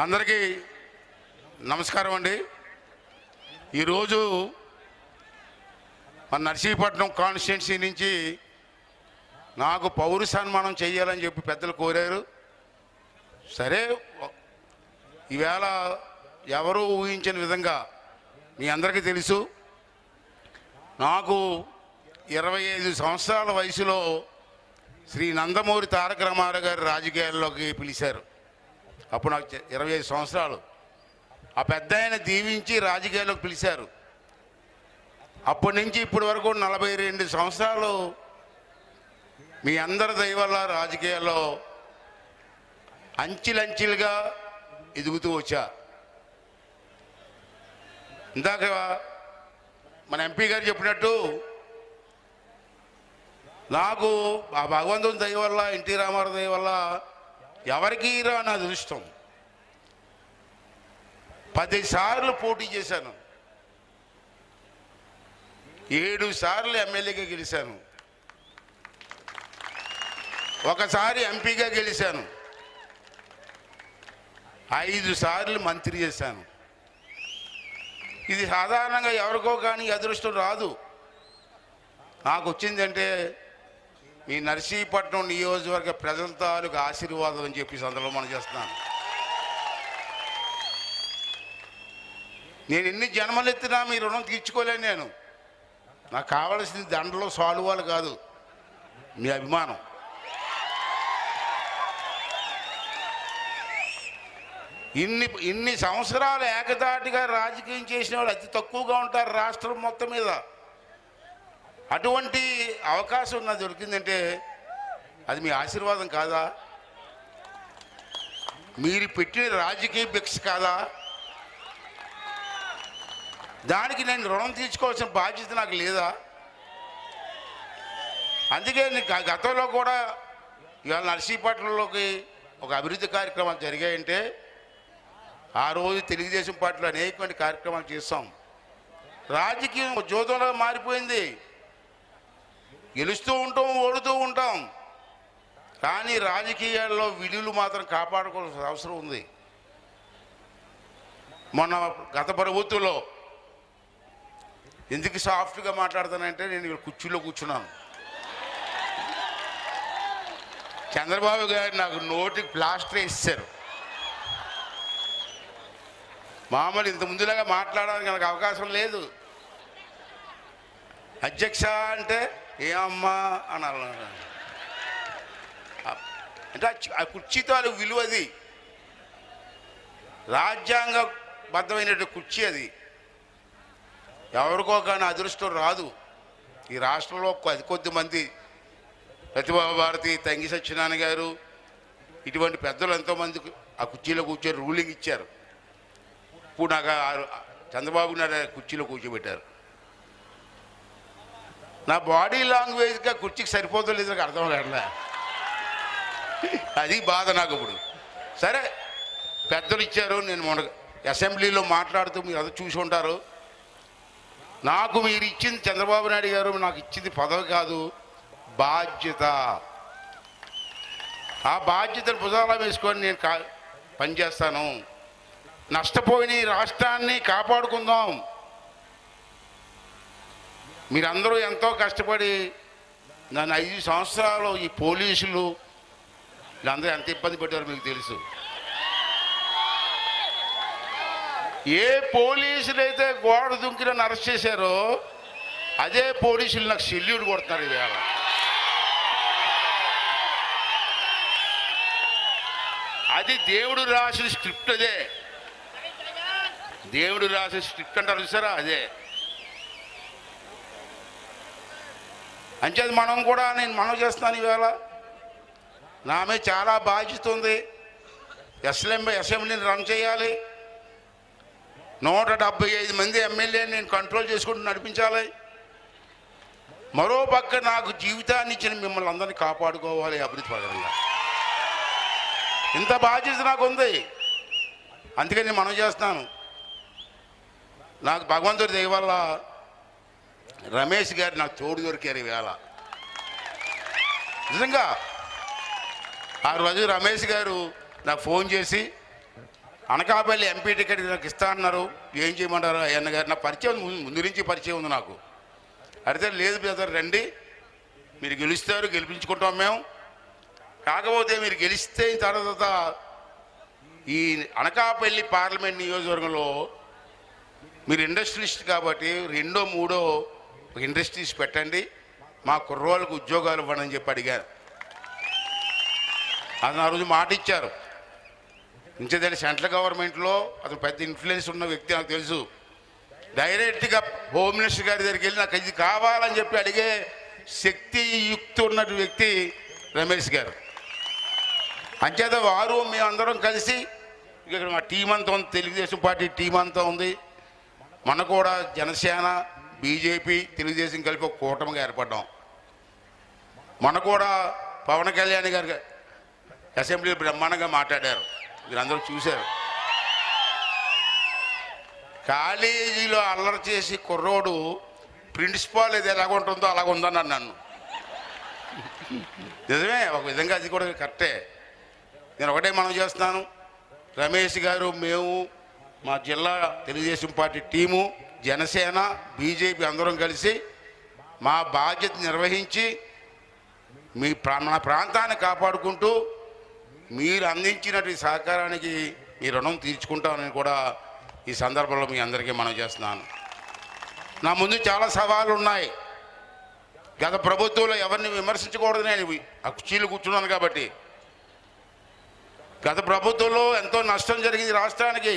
అందరికీ నమస్కారం అండి. ఈరోజు మన నర్సీపట్నం కాన్స్టిట్యున్సీ నుంచి నాకు పౌర సన్మానం చేయాలని చెప్పి పెద్దలు కోరారు. సరే, ఈవేళ ఎవరూ ఊహించిన విధంగా మీ అందరికీ తెలుసు, నాకు 25 సంవత్సరాల వయసులో శ్రీ నందమూరి తారక రామారావు గారు రాజకీయాల్లోకి పిలిచారు. అప్పుడు నాకు 25 సంవత్సరాలు. ఆ పెద్ద ఆయన దీవించి రాజకీయాల్లోకి పిలిచారు. అప్పటి నుంచి ఇప్పటి వరకు 42 సంవత్సరాలు మీ అందరి దయ వల్ల రాజకీయాల్లో అంచెలంచెలుగా ఎదుగుతూ వచ్చా. ఇందాక మన ఎంపీ గారు చెప్పినట్టు నాకు ఆ భగవంతుని దయ వల్ల, ఎన్టీ రామారావు దయ వల్ల ఎవరికి రాని అదృష్టం. 10 సార్లు పోటీ చేశాను, 7 సార్లు ఎమ్మెల్యేగా గెలిచాను, ఒకసారి ఎంపీగా గెలిచాను, 5 సార్లు మంత్రి చేశాను. ఇది సాధారణంగా ఎవరికో కానీ అదృష్టం రాదు. నాకు వచ్చిందంటే మీ నర్సీపట్నం నియోజకవర్గ ప్రజల తాలూకు ఆశీర్వాదం అని చెప్పి సందర్భంలో మనం చేస్తున్నాను. నేను ఎన్ని జన్మలు ఎత్తినా మీ రుణం తీర్చుకోలేను. నేను నాకు కావలసింది దండలో సాలువాలు కాదు, మీ అభిమానం. ఇన్ని సంవత్సరాలు ఏకదాటిగా రాజకీయం చేసిన వాళ్ళు అతి తక్కువగా ఉంటారు రాష్ట్రం మొత్తం మీద. అటువంటి అవకాశం నాకు దొరికిందంటే అది మీ ఆశీర్వాదం కాదా? మీరు పెట్టిన రాజకీయ భిక్ష కాదా? దానికి నేను రుణం తీర్చుకోవాల్సిన బాధ్యత నాకు లేదా? అందుకే గతంలో కూడా ఇవాళ నర్సీపట్నంలోకి ఒక అభివృద్ధి కార్యక్రమాలు జరిగాయంటే ఆ రోజు తెలుగుదేశం పార్టీలో అనేకమైన కార్యక్రమాలు చేస్తాం. రాజకీయం జోదంలో మారిపోయింది. గెలుస్తూ ఉంటాం, ఓడుతూ ఉంటాం, కానీ రాజకీయాల్లో విలువలు మాత్రం కాపాడుకోవాల్సిన అవసరం ఉంది. మొన్న గత ప్రభుత్వంలో ఎందుకు సాఫ్ట్గా మాట్లాడుతానంటే నేను ఇక్కడ కుర్చీలో కూర్చున్నాను. చంద్రబాబు గారు నాకు నోటికి ప్లాస్టర్ వేసారు. మామూలు ఇంత ముందులాగా మాట్లాడడానికి నాకు అవకాశం లేదు. అధ్యక్ష అంటే ఏమమ్మా అన్నారు. అంటే ఆ కుర్చీతో విలువది, రాజ్యాంగబద్ధమైన కుర్చీ అది. ఎవరికో కానీ అదృష్టం రాదు. ఈ రాష్ట్రంలో కొద్ది మంది, ప్రతిభా భారతి, తంగి సత్యనారాయణ గారు, ఇటువంటి పెద్దలు ఎంతోమంది ఆ కుర్చీలో కూర్చొని రూలింగ్ ఇచ్చారు. ఇప్పుడు నాకు చంద్రబాబు నాయుడు కుర్చీలో కూర్చోబెట్టారు. నా బాడీ లాంగ్వేజ్గా కుర్చీకి సరిపోతుందో లేదో నాకు అర్థం కావట్లే. అది బాధ నాకు. ఇప్పుడు సరే, పెద్దలు ఇచ్చారు. నేను మొన్న అసెంబ్లీలో మాట్లాడుతూ మీరు అది చూసి ఉంటారు. నాకు మీరు ఇచ్చింది, చంద్రబాబు నాయుడు గారు నాకు ఇచ్చింది పదవి కాదు, బాధ్యత. ఆ బాధ్యతను భుజాల వేసుకొని నేను పనిచేస్తాను. నష్టపోయిన ఈ రాష్ట్రాన్ని కాపాడుకుందాం. మీరందరూ ఎంతో కష్టపడి నన్ను 5 సంవత్సరాలు ఈ పోలీసులు వీళ్ళందరూ ఎంత ఇబ్బంది పెట్టారో మీకు తెలుసు. ఏ పోలీసులు అయితే గోడ దుంకి నన్ను అరెస్ట్ చేశారో అదే పోలీసులు నాకు సెల్యూట్ కొడుతున్నారు ఇవాళ. అది దేవుడు రాసిన స్క్రిప్ట్. అదే దేవుడు రాసిన స్క్రిప్ట్ అంటారు చూసారా, అదే. అంచేది మనం కూడా, నేను మనవి చేస్తున్నాను ఈవేళ, నా మీద చాలా బాధ్యత ఉంది. అసెంబ్లీని రన్ చేయాలి. 175 మంది ఎమ్మెల్యేని నేను కంట్రోల్ చేసుకుంటూ నడిపించాలి. మరో పక్క నాకు జీవితాన్ని ఇచ్చిన మిమ్మల్ని అందరినీ కాపాడుకోవాలి అభివృద్ధి పరంగా. ఇంత బాధ్యత నాకు ఉంది. అందుకని నేను మనవి చేస్తున్నాను. నాకు భగవంతుడి దయ వల్ల రమేష్ గారు నాకు తోడు దొరికారు ఈవేళ. నిజంగా ఆ రోజు రమేష్ గారు నాకు ఫోన్ చేసి అనకాపల్లి ఎంపీ టికెట్ నాకు ఇస్తా అన్నారు, ఏం చేయమంటారు అయ్యన్న గారు? నా పరిచయం ముందు నుంచి పరిచయం ఉంది నాకు. అడితే లేదు బ్రదర్ రండి, మీరు గెలుస్తారు, గెలిపించుకుంటాం మేము. కాకపోతే మీరు గెలిస్తే తర్వాత ఈ అనకాపల్లి పార్లమెంట్ నియోజకవర్గంలో మీరు ఇండస్ట్రియలిస్ట్ కాబట్టి రెండో మూడో ఇండస్ట్రీస్ పెట్టండి, మా కుర్రోళ్ళకు ఉద్యోగాలు ఇవ్వండి అని చెప్పి అడిగారు. అది ఆ రోజు మాట ఇచ్చారు. ఇంచేదంటే సెంట్రల్ గవర్నమెంట్లో అతను పెద్ద ఇన్ఫ్లుయెన్స్ ఉన్న వ్యక్తి నాకు తెలుసు. డైరెక్ట్గా హోమ్ మినిస్టర్ గారి దగ్గరికి వెళ్ళి నాకు ఇది కావాలని చెప్పి అడిగే శక్తి యుక్తి ఉన్న వ్యక్తి రమేష్ గారు. అంచేత వారు మేమందరం కలిసి ఇక్కడ మా టీం అంతా ఉంది, తెలుగుదేశం పార్టీ టీం అంతా ఉంది. మన కూడా జనసేన, బీజేపీ, తెలుగుదేశం కలిపి ఒక కూటమిగా ఏర్పడ్డాం. మన కూడా పవన్ కళ్యాణ్ గారు అసెంబ్లీ బ్రహ్మాండంగా మాట్లాడారు, మీరందరూ చూశారు. కాలేజీలో అల్లరి చేసి కుర్రోడు ప్రిన్సిపాల్ ఇది ఎలాగ ఉంటుందో అలాగ ఉందన్నాను నన్ను. నిజమే, ఒక విధంగా అది కూడా కరెక్టే. నేను ఒకటే మనం చేస్తున్నాను, రమేష్ గారు, మేము, మా జిల్లా Telugu Desam party team, Janasena, BJP అందరం కలిసి మా బాధ్యత నిర్వహించి మన ప్రాంతాన్ని కాపాడుకుంటూ మీరు అందించినటువంటి సహకారానికి మీ రుణం తీర్చుకుంటామని కూడా ఈ సందర్భంలో మీ అందరికీ మనం చేస్తున్నాను. నా ముందు చాలా సవాళ్ళు ఉన్నాయి. గత ప్రభుత్వంలో ఎవరిని విమర్శించకూడదు, నేను ఆ కుర్చీలు కూర్చున్నాను కాబట్టి. గత ప్రభుత్వంలో ఎంతో నష్టం జరిగింది రాష్ట్రానికి.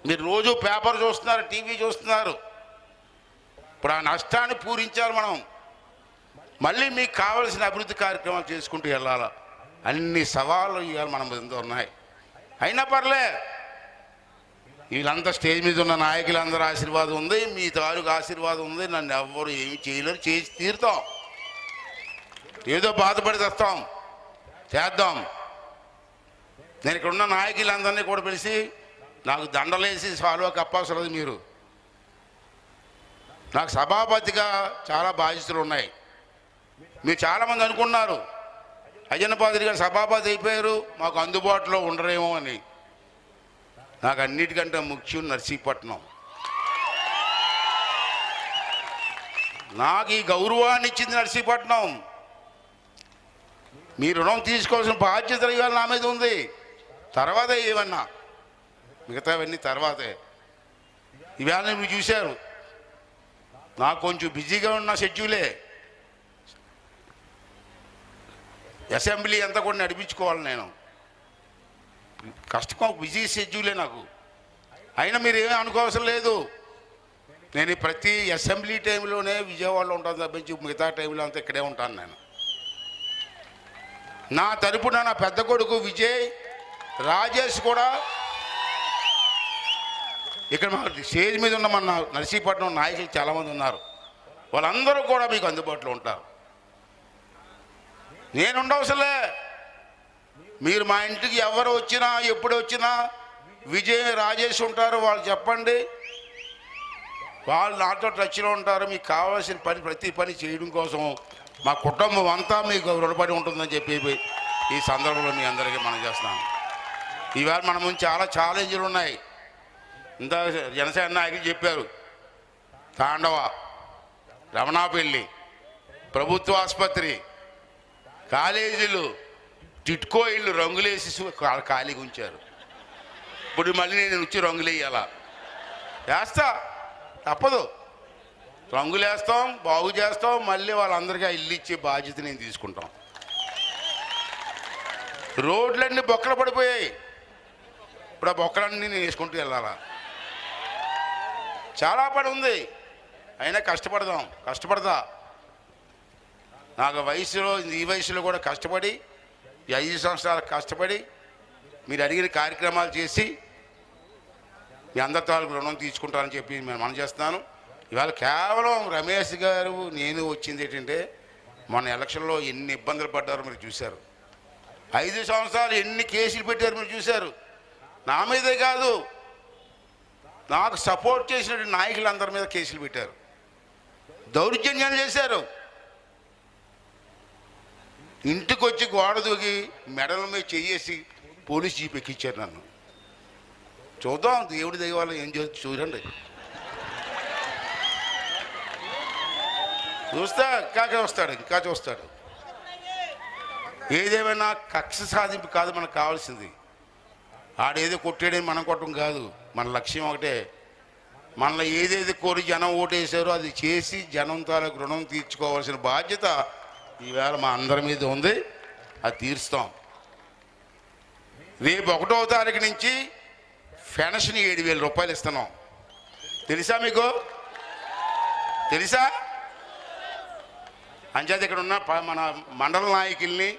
మీరు రోజు పేపర్ చూస్తున్నారు, టీవీ చూస్తున్నారు. ఇప్పుడు ఆ నష్టాన్ని పూరించాలి మనం. మళ్ళీ మీకు కావలసిన అభివృద్ధి కార్యక్రమాలు చేసుకుంటూ వెళ్ళాలి. అన్ని సవాళ్ళు ఇవాళ మన ముందు ఉన్నాయి. అయినా పర్లే, వీళ్ళంతా స్టేజ్ మీద ఉన్న నాయకులందరూ ఆశీర్వాదం ఉంది, మీ తాలూకు ఆశీర్వాదం ఉంది. నన్ను ఎవ్వరు ఏమి చేయలేరు, చేసి తీరుతాం. ఏదో బాధపడి తెస్తాం, చేద్దాం. నేను ఇక్కడ ఉన్న నాయకులందరినీ కూడా పిలిచి నాకు దండలేసి సాల్వా కప్పాల్సిన మీరు. నాకు సభాపతిగా చాలా బాధ్యతలు ఉన్నాయి. మీరు చాలామంది అనుకున్నారు అయ్యన్న పాత్రి గారు సభాపతి అయిపోయారు, మాకు అందుబాటులో ఉండరేమో అని. నాకు అన్నిటికంటే ముఖ్యం నర్సీపట్నం. నాకు ఈ గౌరవాన్ని ఇచ్చింది నర్సీపట్నం. మీ రుణం తీసుకోవాల్సిన బాధ్యత ఇవాళ నా మీద ఉంది. తర్వాత ఏమన్నా మిగతావన్నీ తర్వాతే. ఇవాళ మీరు చూశారు, నాకు కొంచెం బిజీగా ఉన్న షెడ్యూలే. అసెంబ్లీ అంతా కూడా నడిపించుకోవాలి నేను. కష్టం, బిజీ షెడ్యూలే నాకు. అయినా మీరు ఏమీ అనుకోవసరం లేదు. నేను ప్రతి అసెంబ్లీ టైంలోనే విజయవాడలో ఉంటాను తప్పించి మిగతా టైంలో అంతా ఇక్కడే ఉంటాను. నేను నా తరపున నా పెద్ద కొడుకు విజయ్, రాజేష్ కూడా ఇక్కడ మా స్టేజ్ మీద ఉన్న మన నర్సీపట్నం నాయకులు చాలామంది ఉన్నారు. వాళ్ళందరూ కూడా మీకు అందుబాటులో ఉంటారు. నేను ఉండవసలే. మీరు మా ఇంటికి ఎవరు వచ్చినా ఎప్పుడు వచ్చినా విజయ్, రాజేష్ ఉంటారు. వాళ్ళు చెప్పండి, వాళ్ళు నాతో టచ్లో ఉంటారు. మీకు కావాల్సిన పని ప్రతి పని చేయడం కోసం మా కుటుంబం అంతా మీకు రుణపడి ఉంటుందని చెప్పి ఈ సందర్భంలో మీ అందరికీ మనం చేస్తున్నాను. ఈవేళ మన ముందు చాలా ఛాలెంజ్లు ఉన్నాయి. ఇంత జనసేన నాయకులు చెప్పారు, తాండవ, రమణాపల్లి, ప్రభుత్వ ఆసుపత్రి, కాలేజీలు, టిట్కో ఇళ్ళు రంగులేసి ఖాళీగా ఉంచారు. ఇప్పుడు మళ్ళీ నేను వచ్చి రంగులు వేయాలా? వేస్తా, తప్పదు. రంగులు వేస్తాం, బాగు చేస్తాం, మళ్ళీ వాళ్ళందరికీ ఆ ఇల్లు ఇచ్చే బాధ్యత నేను తీసుకుంటాం. రోడ్లన్నీ బొక్కలు పడిపోయాయి. ఇప్పుడు ఆ బొక్కలన్నీ నేను వేసుకుంటూ వెళ్ళాలా? చాలా పని ఉంది, అయినా కష్టపడతా. నాకు వయసులో, ఈ వయసులో కూడా కష్టపడి, ఈ 5 సంవత్సరాలు కష్టపడి మీరు అడిగిన కార్యక్రమాలు చేసి మీ అందరి తాలూకు రుణం తీసుకుంటారని చెప్పి నేను మనం చేస్తున్నాను. ఇవాళ కేవలం రమేష్ గారు నేను వచ్చింది ఏంటంటే, మన ఎలక్షన్లో ఎన్ని ఇబ్బందులు పడ్డారో మీరు చూశారు. 5 సంవత్సరాలు ఎన్ని కేసులు పెట్టారు మీరు చూశారు. నా మీదే కాదు, నాకు సపోర్ట్ చేసిన నాయకులందరి మీద కేసులు పెట్టారు, దౌర్జన్యాలు చేశారు. ఇంటికి వచ్చి గోడ దూకి మెడల మీద చెయ్యేసి పోలీస్ జీప్ ఎక్కించారు నన్ను. చూద్దాం, దేవుడి దైవాలు ఏం చూడండి. చూస్తా ఇంకా చూస్తాడు. ఏదేమైనా కక్ష సాధింపు కాదు మనకు కావాల్సింది. ఆడేదో కొట్టాడని మనం కొట్టడం కాదు. మన లక్ష్యం ఒకటే, మనలో ఏదైతే కోరి జనం ఓటేశారో అది చేసి జనం తాలూకు రుణం తీర్చుకోవాల్సిన బాధ్యత ఈవేళ మా అందరి మీద ఉంది. అది తీరుస్తాం. రేపు 1వ తారీఖు నుంచి పెన్షన్ 7,000 రూపాయలు ఇస్తున్నాం. తెలుసా మీకు? తెలుసా? అంచేత ఇక్కడ ఉన్న మన మండల నాయకుల్ని,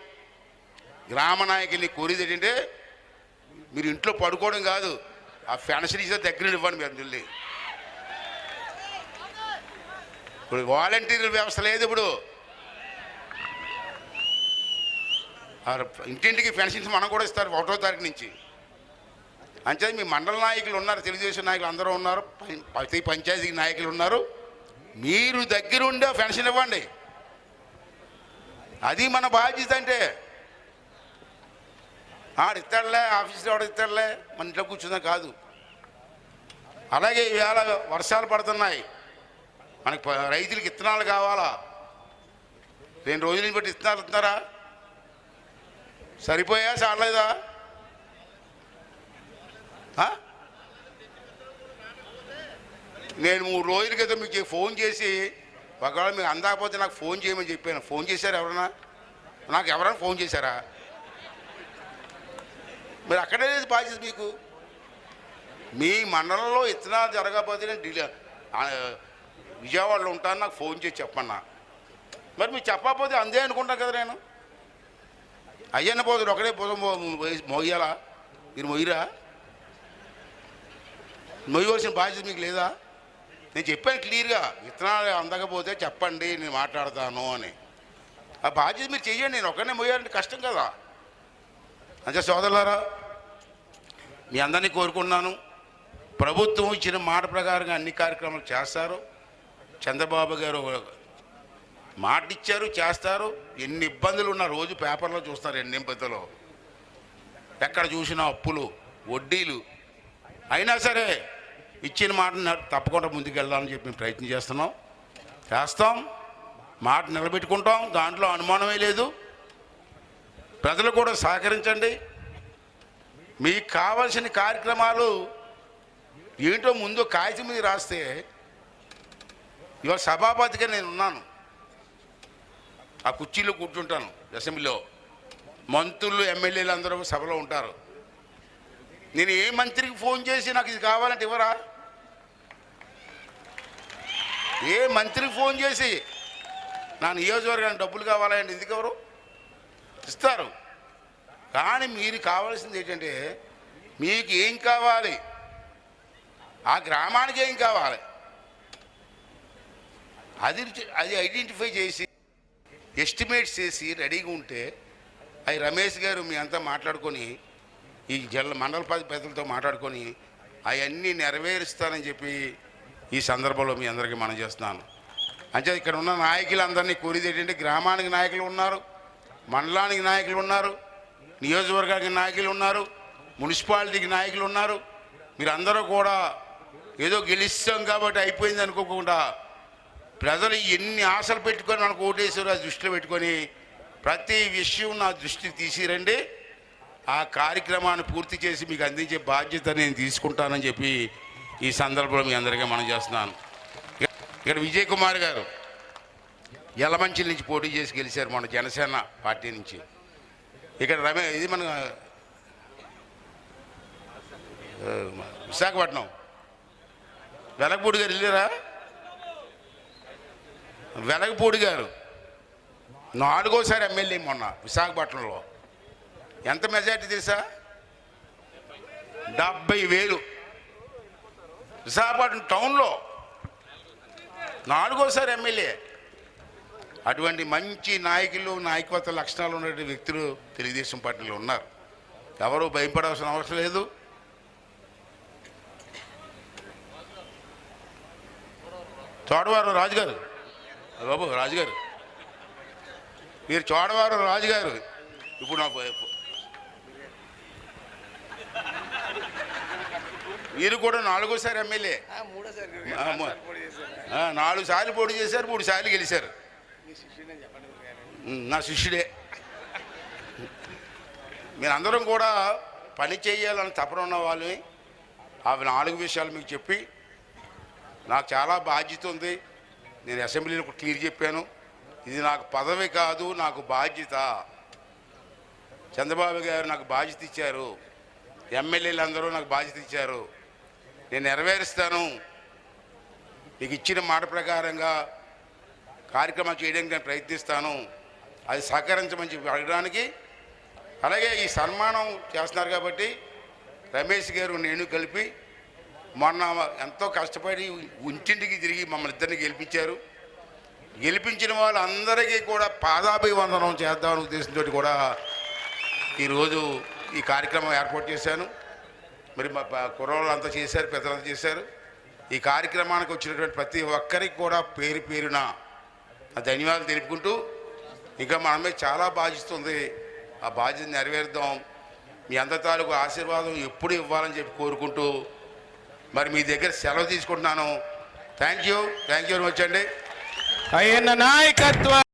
గ్రామ నాయకుల్ని కోరేది ఏంటంటే, మీరు ఇంట్లో పడుకోవడం కాదు, ఆ పెన్షన్ ఇచ్చే దగ్గర ఇవ్వండి. మీరు వెళ్ళి ఇప్పుడు వాలంటీర్ వ్యవస్థ లేదు. ఇప్పుడు ఇంటింటికి పెన్షన్స్ మనం కూడా ఇస్తారు 1వ తారీఖు నుంచి. అంచేత మీ మండల నాయకులు ఉన్నారు, తెలుగుదేశం నాయకులు అందరూ ఉన్నారు, ప్రతి పంచాయతీ నాయకులు ఉన్నారు. మీరు దగ్గరుండే పెన్షన్ ఇవ్వండి. అది మన బాధ్యత. అంటే ఇస్తాడులే, ఆఫీస్లో ఎవడ ఇస్తాడులే, మన ఇంట్లో కూర్చుందా కాదు. అలాగే ఈవేళ వర్షాలు పడుతున్నాయి, మనకి రైతులకు విత్తనాలు కావాలా. 2 రోజులని బట్టి విత్తనాలు ఇస్తున్నారా? సరిపోయా? చాలేదా? నేను 3 రోజుల క్రితం మీకు ఫోన్ చేసి, ఒకవేళ మీకు అందకపోతే నాకు ఫోన్ చేయమని చెప్పాను. ఫోన్ చేశారు ఎవరన్నా? నాకు ఎవరైనా ఫోన్ చేశారా? మీరు అక్కడే లేదు బాధ్యత మీకు. మీ మండలంలో విత్తనాలు జరగకపోతే నేను విజయవాడలో ఉంటాను, నాకు ఫోన్ చేసి చెప్పన్నా. మరి మీరు చెప్పకపోతే అందే అనుకుంటాను కదా నేను. అయ్యన్న పోతుంది ఒకడే పోసం మోయాలా? మీరు మొయ్యరా? మొయ్యవలసిన బాధ్యత మీకు లేదా? నేను చెప్పాను క్లియర్గా, విత్తనాలు అందకపోతే చెప్పండి, నేను మాట్లాడతాను అని. ఆ బాధ్యత మీరు చెయ్యండి. నేను ఒకనే మొయ్యాలంటే కష్టం కదా. అంతే సోదరులారా, మీ అందరినీ కోరుకున్నాను, ప్రభుత్వం ఇచ్చిన మాట ప్రకారంగా అన్ని కార్యక్రమాలు చేస్తారు. చంద్రబాబు గారు మాట ఇచ్చారు, చేస్తారు. ఎన్ని ఇబ్బందులు ఉన్నా రోజు పేపర్లో చూస్తారు. ఎన్ని ఇబ్బందులు, ఎక్కడ చూసినా అప్పులు, వడ్డీలు. అయినా సరే ఇచ్చిన మాటను తప్పకుండా ముందుకెళ్దామని చెప్పి మేము ప్రయత్నం చేస్తాం. మాట నిలబెట్టుకుంటాం, దాంట్లో అనుమానమే లేదు. ప్రజలు కూడా సహకరించండి. మీకు కావాల్సిన కార్యక్రమాలు ఏంటో ముందు కాగితం మీద రాస్తే, ఇవాళ సభాపతిగా నేను ఉన్నాను, ఆ కుర్చీలో కూర్చుంటాను. అసెంబ్లీలో మంత్రులు, ఎమ్మెల్యేలు అందరూ సభలో ఉంటారు. నేను ఏ మంత్రికి ఫోన్ చేసి నాకు ఇది కావాలంటే ఇవ్వరా? ఏ మంత్రికి ఫోన్ చేసి నా నియోజకవర్గానికి డబ్బులు కావాలంటే ఎందుకు ఎవరు ఇస్తారు? కానీ మీరు కావాల్సింది ఏంటంటే, మీకు ఏం కావాలి, ఆ గ్రామానికి ఏం కావాలి, అది ఐడెంటిఫై చేసి ఎస్టిమేట్స్ చేసి రెడీగా ఉంటే, అవి రమేష్ గారు మీ అంతా మాట్లాడుకొని, ఈ మండల పెద్దలతో మాట్లాడుకొని అవన్నీ నెరవేరుస్తానని చెప్పి ఈ సందర్భంలో మీ అందరికీ మనం చేస్తున్నాను. అంటే ఇక్కడ ఉన్న నాయకులందరినీ కోరేది ఏంటంటే, గ్రామానికి నాయకులు ఉన్నారు, మండలానికి నాయకులు ఉన్నారు, నియోజకవర్గానికి నాయకులు ఉన్నారు, మున్సిపాలిటీకి నాయకులు ఉన్నారు. మీరందరూ కూడా ఏదో గెలిస్తాం కాబట్టి అయిపోయింది అనుకోకుండా, ప్రజలు ఎన్ని ఆశలు పెట్టుకొని మనకు ఓటేసారో అది దృష్టిలో పెట్టుకొని ప్రతి విషయం నా దృష్టికి తీసిరండి. ఆ కార్యక్రమాన్ని పూర్తి చేసి మీకు అందించే బాధ్యత నేను తీసుకుంటానని చెప్పి ఈ సందర్భంలో మీ అందరికీ మనం చేస్తున్నాను. ఇక్కడ విజయ్ కుమార్ గారు యలమంచిల నుంచి పోటీ చేసి గెలిచారు మన జనసేన పార్టీ నుంచి. ఇక్కడ ఇది మన విశాఖపట్నం వెలగపూడి గారు వెళ్ళారా? వెలగపూడి గారు 4వసారి ఎమ్మెల్యే మొన్న విశాఖపట్నంలో. ఎంత మెజార్టీ తెలుసా? 70,000. విశాఖపట్నం టౌన్లో 4వసారి ఎమ్మెల్యే. అటువంటి మంచి నాయకులు, నాయకత్వ లక్షణాలు ఉన్నటువంటి వ్యక్తులు తెలుగుదేశం పార్టీలో ఉన్నారు. ఎవరు భయపడాల్సిన అవసరం లేదు. చోడవరం రాజుగారు, బాబు రాజుగారు, మీరు చోడవరం రాజుగారు ఇప్పుడు నాకు మీరు కూడా 4గోసారి ఎమ్మెల్యే. మూడోసారి 4 సార్లు పోటీ చేశారు, 3 సార్లు గెలిచారు. నా శిష్యుడే. మీరందరం కూడా పని చేయాలని తపన ఉన్న వాళ్ళని అవి 4 విషయాలు మీకు చెప్పి, నాకు చాలా బాధ్యత ఉంది. నేను అసెంబ్లీలో క్లియర్ చెప్పాను, ఇది నాకు పదవి కాదు, నాకు బాధ్యత. చంద్రబాబు గారు నాకు బాధ్యత ఇచ్చారు, ఎమ్మెల్యేలు అందరూ నాకు బాధ్యత ఇచ్చారు, నేను నెరవేరుస్తాను. మీకు ఇచ్చిన మాట ప్రకారంగా కార్యక్రమం చేయడానికి నేను ప్రయత్నిస్తాను, అది సహకరించమని చెప్పి అడగడానికి. అలాగే ఈ సన్మానం చేస్తున్నారు కాబట్టి రమేష్ గారు నేను కలిపి మొన్న ఎంతో కష్టపడి ఇంటింటికి తిరిగి మమ్మల్ని ఇద్దరిని గెలిపించారు. గెలిపించిన వాళ్ళందరికీ కూడా పాదాభివందనం చేద్దామనే ఉద్దేశంతో కూడా ఈరోజు ఈ కార్యక్రమం ఏర్పాటు చేశాను. మరి మా కుర్రోళ్ళు అంతా చేశారు, పెద్దలంతా చేశారు. ఈ కార్యక్రమానికి వచ్చినటువంటి ప్రతి ఒక్కరికి కూడా పేరు పేరున ధన్యవాదాలు తెలుపుకుంటూ, ఇంకా మన మీద చాలా బాధ్యత ఉంది, ఆ బాధ్యత నెరవేరుద్దాం. మీ అందరి తాలూకు ఆశీర్వాదం ఎప్పుడు ఇవ్వాలని చెప్పి కోరుకుంటూ మరి మీ దగ్గర సెలవు తీసుకుంటున్నాను. థ్యాంక్ యూ వెరీ మచ్ అండి. అయ్యన్న నాయకత్వం.